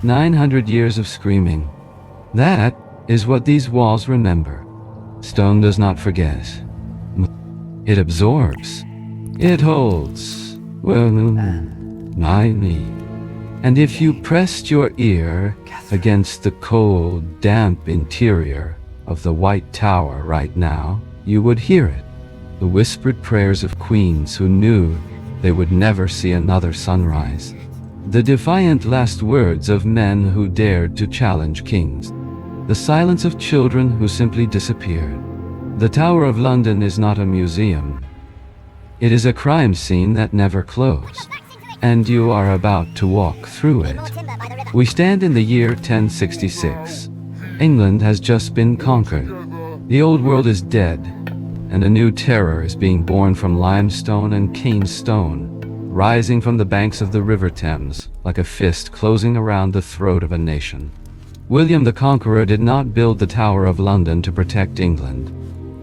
900 years of screaming. That is what these walls remember. Stone does not forget. It absorbs. It holds. Well, my knee. And if you pressed your ear against the cold, damp interior of the White Tower right now, you would hear it. The whispered prayers of queens who knew they would never see another sunrise. The defiant last words of men who dared to challenge kings. The silence of children who simply disappeared. The Tower of London is not a museum. It is a crime scene that never closed. And you are about to walk through it. We stand in the year 1066. England has just been conquered. The old world is dead, and a new terror is being born from limestone and cane stone, rising from the banks of the River Thames like a fist closing around the throat of a nation. William the Conqueror did not build the Tower of London to protect England.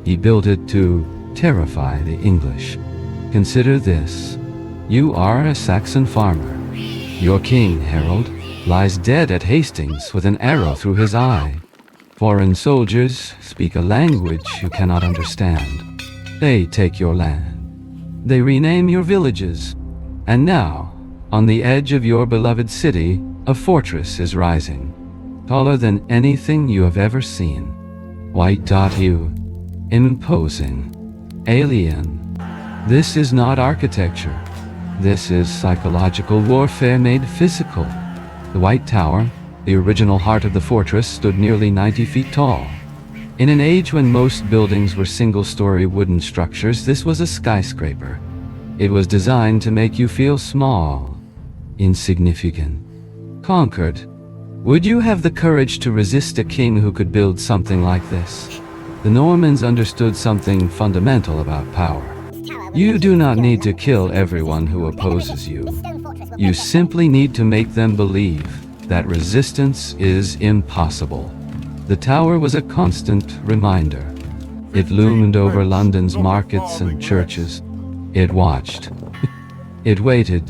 He built it to terrify the English. Consider this. You are a Saxon farmer. Your king, Harold, lies dead at Hastings with an arrow through his eye. Foreign soldiers speak a language you cannot understand. They take your land. They rename your villages. And now, on the edge of your beloved city, a fortress is rising, taller than anything you have ever seen. White.U. Imposing. Alien. This is not architecture. This is psychological warfare made physical. The White Tower, the original heart of the fortress, stood nearly 90 feet tall. In an age when most buildings were single-story wooden structures, this was a skyscraper. It was designed to make you feel small, insignificant, conquered. Would you have the courage to resist a king who could build something like this? The Normans understood something fundamental about power. You do not need to kill everyone who opposes you. You simply need to make them believe that resistance is impossible. The tower was a constant reminder. It loomed over London's markets and churches. It watched. It waited.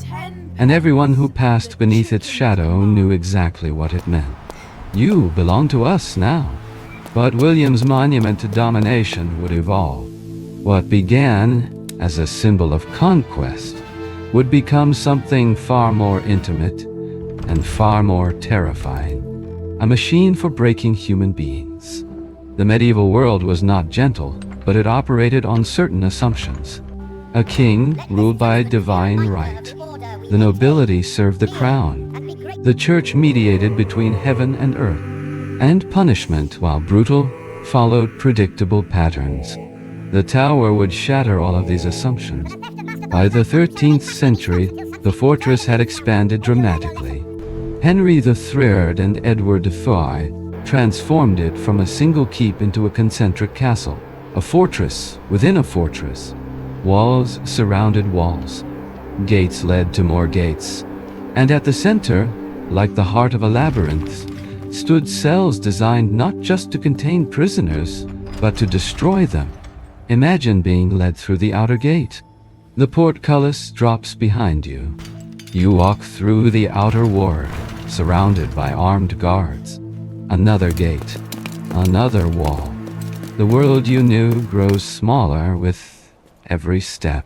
And everyone who passed beneath its shadow knew exactly what it meant. You belong to us now. But William's monument to domination would evolve. What began as a symbol of conquest would become something far more intimate and far more terrifying. A machine for breaking human beings. The medieval world was not gentle, but it operated on certain assumptions. A king ruled by divine right. The nobility served the crown. The church mediated between heaven and earth. And punishment, while brutal, followed predictable patterns. The tower would shatter all of these assumptions. By the 13th century, the fortress had expanded dramatically. Henry III and Edward IV transformed it from a single keep into a concentric castle, a fortress within a fortress. Walls surrounded walls. Gates led to more gates. And at the center, like the heart of a labyrinth, stood cells designed not just to contain prisoners, but to destroy them. Imagine being led through the outer gate. The portcullis drops behind you. You walk through the outer ward, surrounded by armed guards. Another gate. Another wall. The world you knew grows smaller with every step.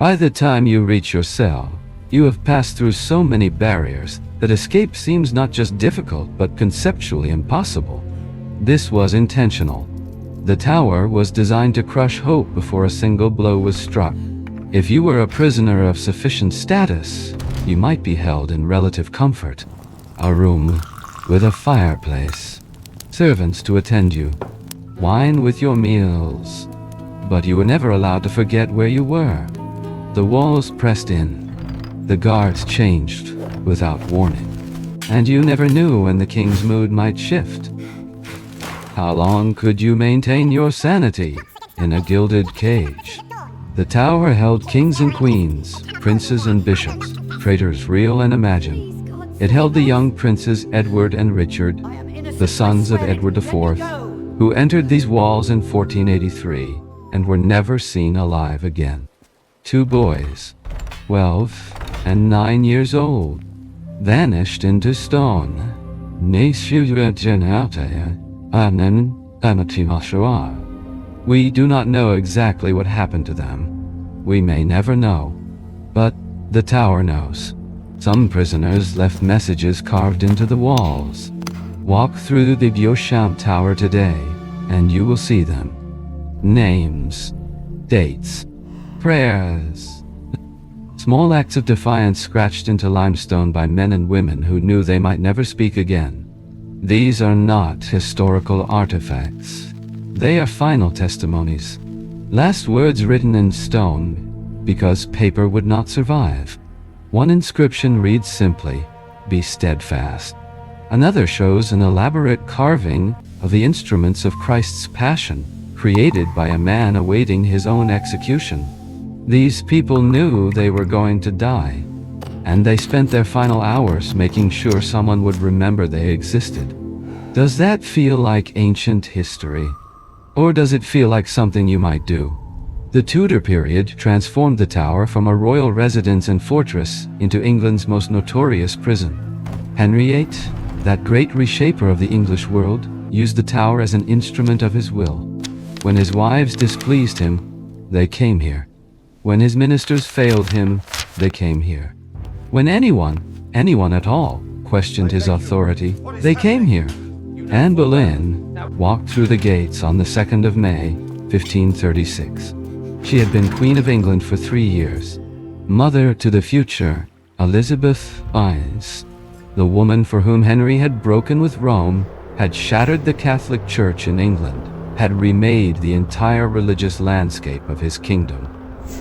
By the time you reach your cell, you have passed through so many barriers that escape seems not just difficult but conceptually impossible. This was intentional. The tower was designed to crush hope before a single blow was struck. If you were a prisoner of sufficient status, you might be held in relative comfort. A room with a fireplace, servants to attend you, wine with your meals. But you were never allowed to forget where you were. The walls pressed in. The guards changed without warning. And you never knew when the king's mood might shift. How long could you maintain your sanity in a gilded cage? The tower held kings and queens, princes and bishops, traitors real and imagined. It held the young princes Edward and Richard, the sons of Edward IV, who entered these walls in 1483 and were never seen alive again. Two boys, 12 and 9 years old. vanished into stone. We do not know exactly what happened to them. We may never know. But the tower knows. Some prisoners left messages carved into the walls. Walk through the Beauchamp Tower today, and you will see them. Names, dates, prayers. Small acts of defiance scratched into limestone by men and women who knew they might never speak again. These are not historical artifacts. They are final testimonies. Last words written in stone, because paper would not survive. One inscription reads simply, "Be steadfast." Another shows an elaborate carving of the instruments of Christ's Passion, created by a man awaiting his own execution. These people knew they were going to die, and they spent their final hours making sure someone would remember they existed. Does that feel like ancient history? Or does it feel like something you might do? The Tudor period transformed the tower from a royal residence and fortress into England's most notorious prison. Henry VIII, that great reshaper of the English world, used the tower as an instrument of his will. When his wives displeased him, they came here. When his ministers failed him, they came here. When anyone at all, questioned his authority, they came here. Anne Boleyn walked through the gates on the 2nd of May, 1536. She had been Queen of England for 3 years. Mother to the future, Elizabeth I, the woman for whom Henry had broken with Rome, had shattered the Catholic Church in England, had remade the entire religious landscape of his kingdom.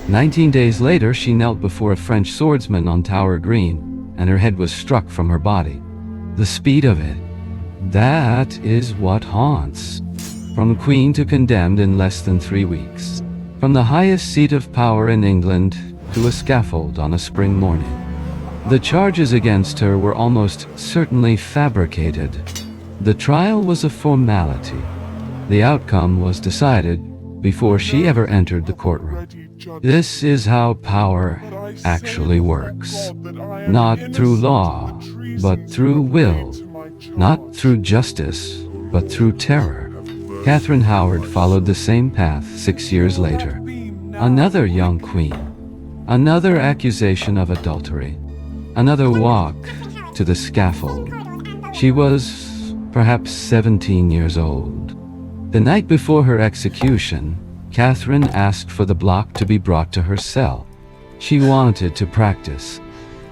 19 days later, she knelt before a French swordsman on Tower Green, and her head was struck from her body. The speed of it, that is what haunts. From queen to condemned in less than 3 weeks. From the highest seat of power in England to a scaffold on a spring morning. The charges against her were almost certainly fabricated. The trial was a formality. The outcome was decided before she ever entered the courtroom. This is how power actually works. Not through law, but through will. Not through justice, but through terror. Catherine Howard followed the same path 6 years later. Another young queen. Another accusation of adultery. Another walk to the scaffold. She was perhaps 17 years old. The night before her execution, Catherine asked for the block to be brought to her cell. She wanted to practice,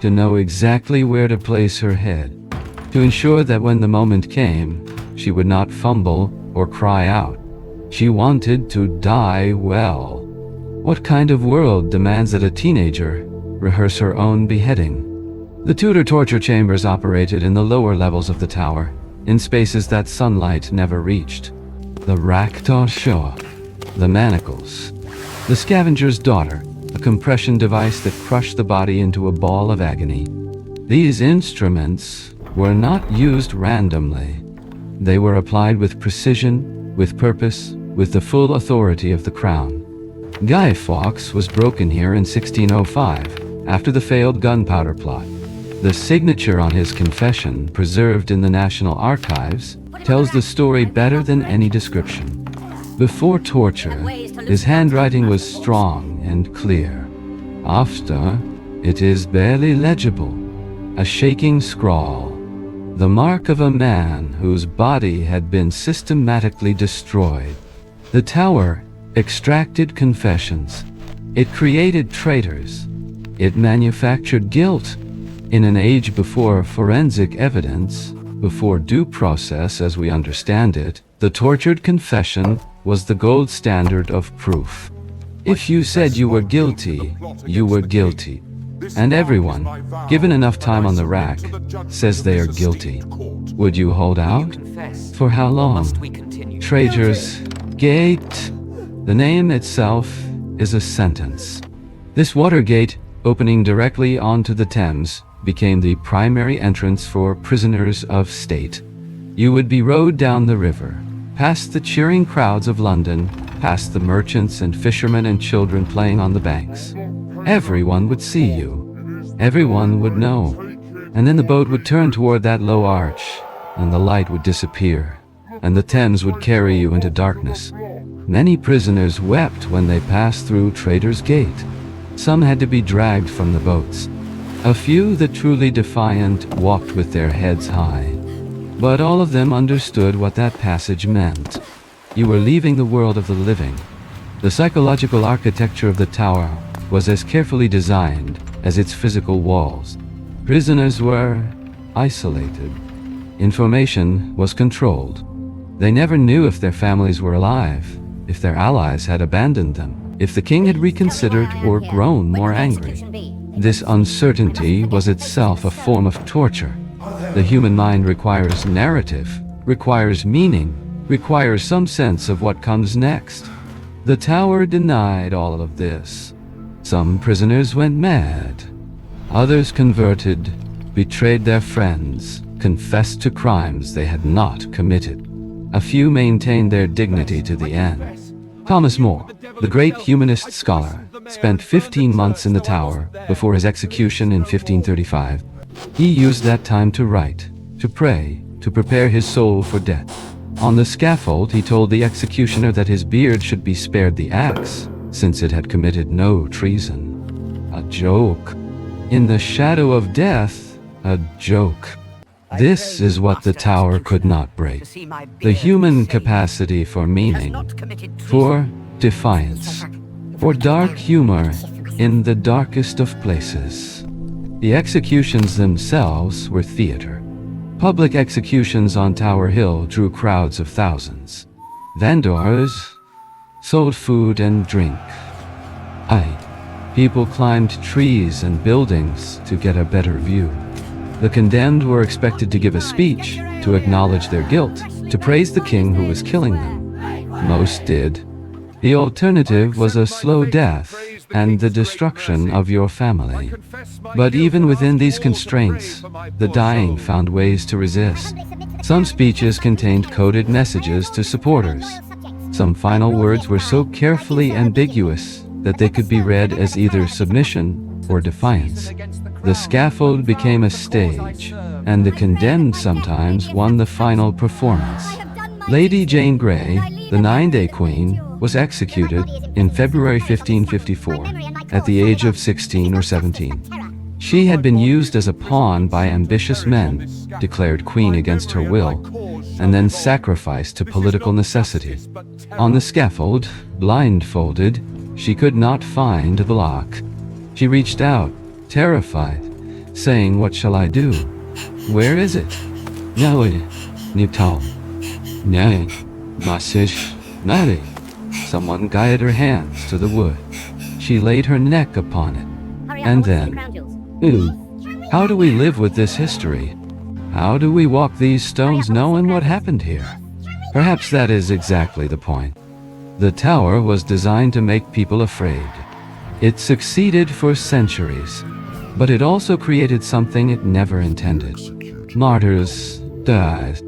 to know exactly where to place her head, to ensure that when the moment came, she would not fumble or cry out. She wanted to die well. What kind of world demands that a teenager rehearse her own beheading? The Tudor torture chambers operated in the lower levels of the tower, in spaces that sunlight never reached. The Reconstruction, the manacles, the scavenger's daughter, a compression device that crushed the body into a ball of agony. These instruments were not used randomly. They were applied with precision, with purpose, with the full authority of the crown. Guy Fawkes was broken here in 1605, after the failed gunpowder plot. The signature on his confession, preserved in the National Archives, tells the story better than any description. Before torture, his handwriting was strong and clear. After, it is barely legible, a shaking scrawl, the mark of a man whose body had been systematically destroyed. The tower extracted confessions. It created traitors. It manufactured guilt. In an age before forensic evidence, before due process as we understand it, the tortured confession was the gold standard of proof. If you said you were guilty, you were guilty. And everyone, given enough time on the rack, says they are guilty. Would you hold out? For how long? Traitors Gate. The name itself is a sentence. This Watergate, opening directly onto the Thames, became the primary entrance for prisoners of state. You would be rowed down the river, past the cheering crowds of London, past the merchants and fishermen and children playing on the banks. Everyone would see you. Everyone would know. And then the boat would turn toward that low arch, and the light would disappear, and the Thames would carry you into darkness. Many prisoners wept when they passed through Traitor's Gate. Some had to be dragged from the boats. A few, the truly defiant, walked with their heads high. But all of them understood what that passage meant. You were leaving the world of the living. The psychological architecture of the tower was as carefully designed as its physical walls. Prisoners were isolated. Information was controlled. They never knew if their families were alive, if their allies had abandoned them, if the king had reconsidered or grown more angry. This uncertainty was itself a form of torture. The human mind requires narrative, requires meaning, requires some sense of what comes next. The tower denied all of this. Some prisoners went mad. Others converted, betrayed their friends, confessed to crimes they had not committed. A few maintained their dignity to the end. Thomas More, the great humanist scholar, spent 15 months in the tower before his execution in 1535. He used that time to write, to pray, to prepare his soul for death. On the scaffold, he told the executioner that his beard should be spared the axe, since it had committed no treason. A joke. In the shadow of death, a joke. This is what the tower could not break. The human capacity for meaning, for defiance, for dark humor in the darkest of places. The executions themselves were theater. Public executions on Tower Hill drew crowds of thousands. Vendors sold food and drink. People climbed trees and buildings to get a better view. The condemned were expected to give a speech, to acknowledge their guilt, to praise the king who was killing them. Most did. The alternative was a slow death and the destruction of your family. But even within these constraints, the dying found ways to resist. Some speeches contained coded messages to supporters. Some final words were so carefully ambiguous that they could be read as either submission or defiance. The scaffold became a stage, and the condemned sometimes won the final performance. Lady Jane Grey, the 9-day queen, was executed in February 1554 at the age of 16 or 17. She had been used as a pawn by ambitious men, declared queen against her will, and then sacrificed to political necessity. On the scaffold, blindfolded, she could not find the lock. She reached out, terrified, saying, "What shall I do? Where is it?" Someone guided her hands to the wood. She laid her neck upon it. And then, how do we live with this history? How do we walk these stones knowing what happened here? Perhaps that is exactly the point. The tower was designed to make people afraid. It succeeded for centuries, but it also created something it never intended. Martyrs died.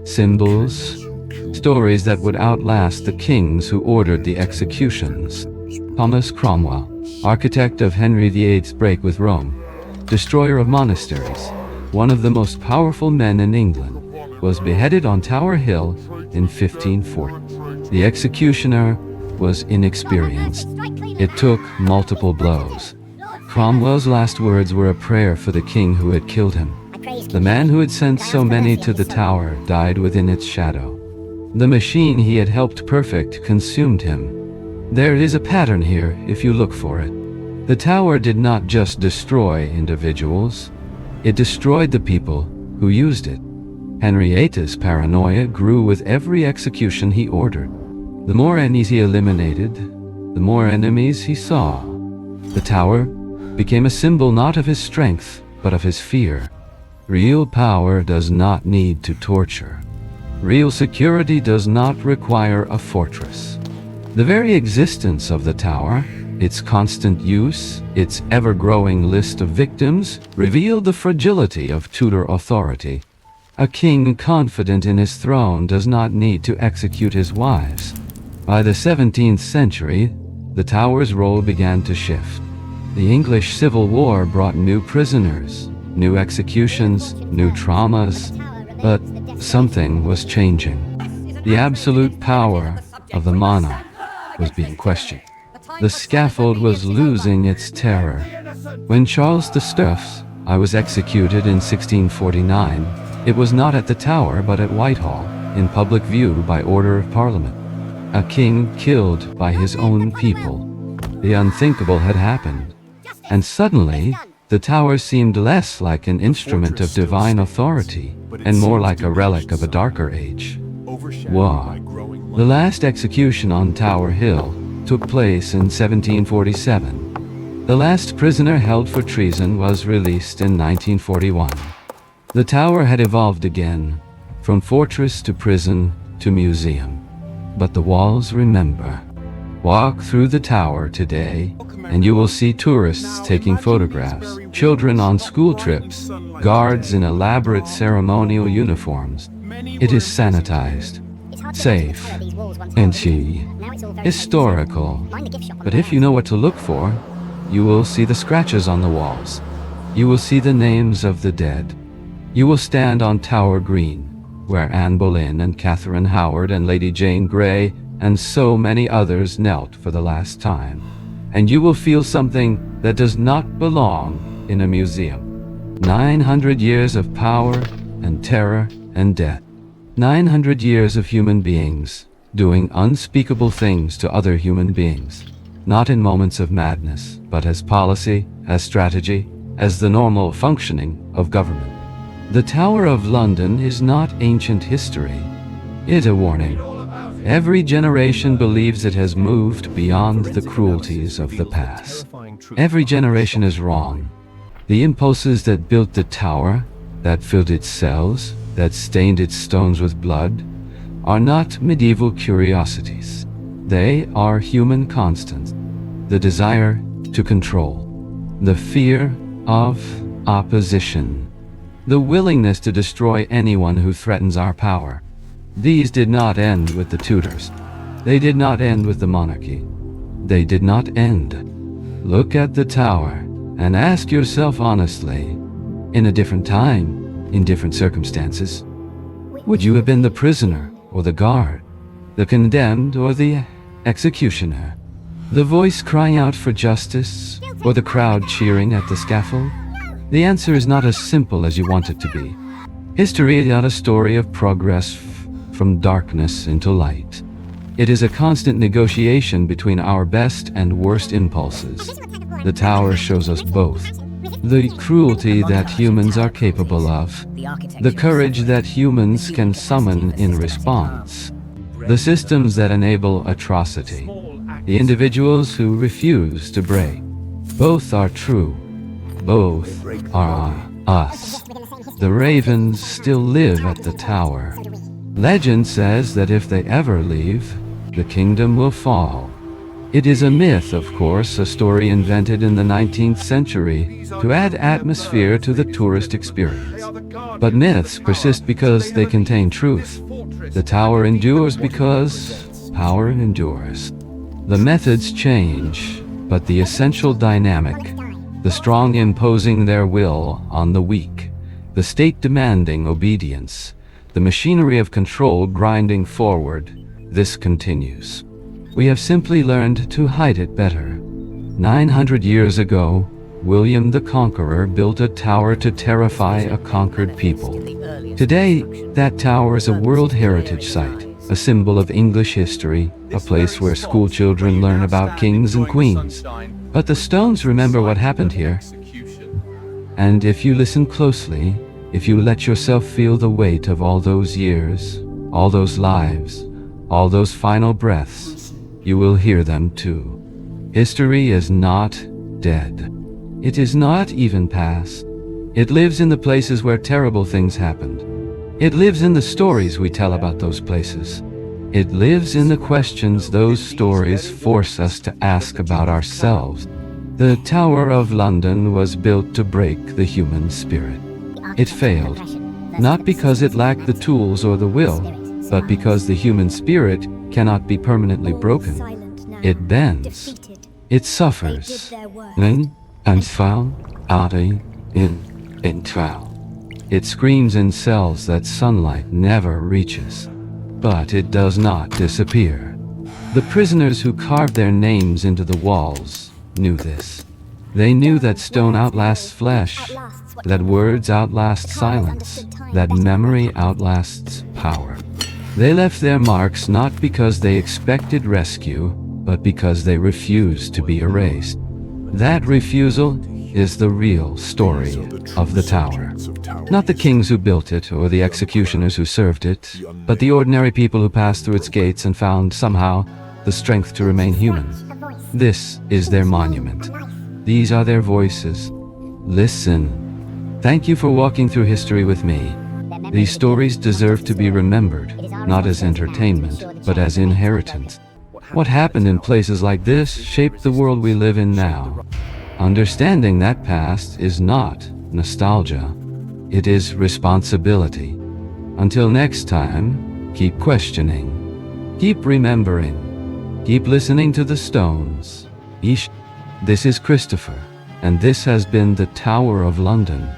Symbols, stories that would outlast the kings who ordered the executions. Thomas Cromwell, architect of Henry VIII's break with Rome, destroyer of monasteries, one of the most powerful men in England, was beheaded on Tower Hill in 1540. The executioner was inexperienced. It took multiple blows. Cromwell's last words were a prayer for the king who had killed him. The man who had sent so many to the tower died within its shadow. The machine he had helped perfect consumed him. There is a pattern here if you look for it. The tower did not just destroy individuals, it destroyed the people who used it. Henrietta's paranoia grew with every execution he ordered. The more enemies he eliminated, the more enemies he saw. The tower became a symbol not of his strength, but of his fear. Real power does not need to torture. Real security does not require a fortress. The very existence of the tower, its constant use, its ever-growing list of victims, revealed the fragility of Tudor authority. A king confident in his throne does not need to execute his wives. By the 17th century, the tower's role began to shift. The English Civil War brought new prisoners, new executions, new traumas, but something was changing. The absolute power of the monarch was being questioned. The scaffold was losing its terror. When Charles the Stuffs I was executed in 1649, it was not at the Tower but at Whitehall, in public view by order of Parliament. A king killed by his own people. The unthinkable had happened. And suddenly, the Tower seemed less like an instrument of divine authority and more like a relic of a darker age. War. The last execution on Tower Hill took place in 1747. The last prisoner held for treason was released in 1941. The Tower had evolved again, from fortress to prison to museum. But the walls remember. Walk through the Tower today, and you will see tourists taking photographs, children on school trips, guards in elaborate ceremonial uniforms. It is sanitized, safe, and historical. But if you know what to look for, you will see the scratches on the walls. You will see the names of the dead. You will stand on Tower Green, where Anne Boleyn and Catherine Howard and Lady Jane Grey and so many others knelt for the last time. And you will feel something that does not belong in a museum. 900 years of power and terror and death. 900 years of human beings doing unspeakable things to other human beings. Not in moments of madness, but as policy, as strategy, as the normal functioning of government. The Tower of London is not ancient history. It's a warning. Every generation believes it has moved beyond the cruelties of the past. Every generation is wrong. The impulses that built the tower, that filled its cells, that stained its stones with blood, are not medieval curiosities. They are human constants. The desire to control, the fear of opposition, the willingness to destroy anyone who threatens our power. These did not end with the Tudors. They did not end with the monarchy. They did not end. Look at the Tower and ask yourself honestly, in a different time, in different circumstances, would you have been the prisoner or the guard, the condemned or the executioner, the voice crying out for justice or the crowd cheering at the scaffold? The answer is not as simple as you want it to be. History is not a story of progress from darkness into light. It is a constant negotiation between our best and worst impulses. The Tower shows us both. The cruelty that humans are capable of, the courage that humans can summon in response, the systems that enable atrocity, the individuals who refuse to break. Both are true. Both are us. The ravens still live at the Tower. Legend says that if they ever leave, the kingdom will fall. It is a myth, of course, a story invented in the 19th century to add atmosphere to the tourist experience. But myths persist because they contain truth. The Tower endures because power endures. The methods change, but the essential dynamic, the strong imposing their will on the weak, the state demanding obedience, the machinery of control grinding forward, this continues. We have simply learned to hide it better. 900 years ago, William the Conqueror built a tower to terrify a conquered people. Today, that tower is a World Heritage Site, a symbol of English history, a place where school children learn about kings and queens. But the stones remember what happened here. And if you listen closely, if you let yourself feel the weight of all those years, all those lives, all those final breaths, you will hear them too. History is not dead. It is not even past. It lives in the places where terrible things happened. It lives in the stories we tell about those places. It lives in the questions those stories force us to ask about ourselves. The Tower of London was built to break the human spirit. It failed, not because it lacked the tools or the will, but because the human spirit cannot be permanently broken. It bends. It suffers. And found out in Intro. It screams in cells that sunlight never reaches. But it does not disappear. The prisoners who carved their names into the walls knew this. They knew that stone outlasts flesh, that words outlast silence, that memory outlasts power. They left their marks not because they expected rescue, but because they refused to be erased. That refusal is the real story of the tower. Not the kings who built it or the executioners who served it, but the ordinary people who passed through its gates and found somehow the strength to remain human. This is their monument. These are their voices. Listen. Thank you for walking through history with me. These stories deserve to be remembered, not as entertainment, but as inheritance. What happened in places like this shaped the world we live in now. Understanding that past is not nostalgia. It is responsibility. Until next time, keep questioning. Keep remembering. Keep listening to the stones. This is Christopher, and this has been the Tower of London.